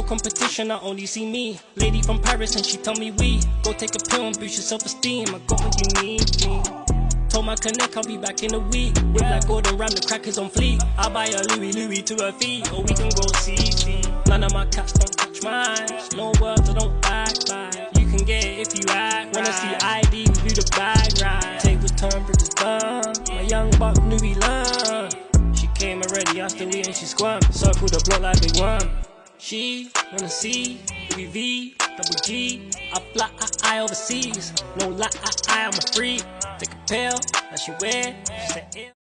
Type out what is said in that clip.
competition, I only see me. Lady from Paris and she tell me we go take a pill and boost your self-esteem. I got what you need, me. Told my connect I'll be back in a week. With like Gordon Ram, the crackers on fleek. I'll buy a Louis to her feet, or we can go see. None of my cats don't touch mine. No words, I don't backbite. You can get it if you act. Wanna see ID, we do the bag right. Tables turn, bridges burn. My young buck knew we learn. She came already, I still eat and she squirm. Circle the block like big worm. She wanna see Louis V, double G. I fly, I overseas. No lie, I'm a freak. Take a pill, that she wear. She said, ew.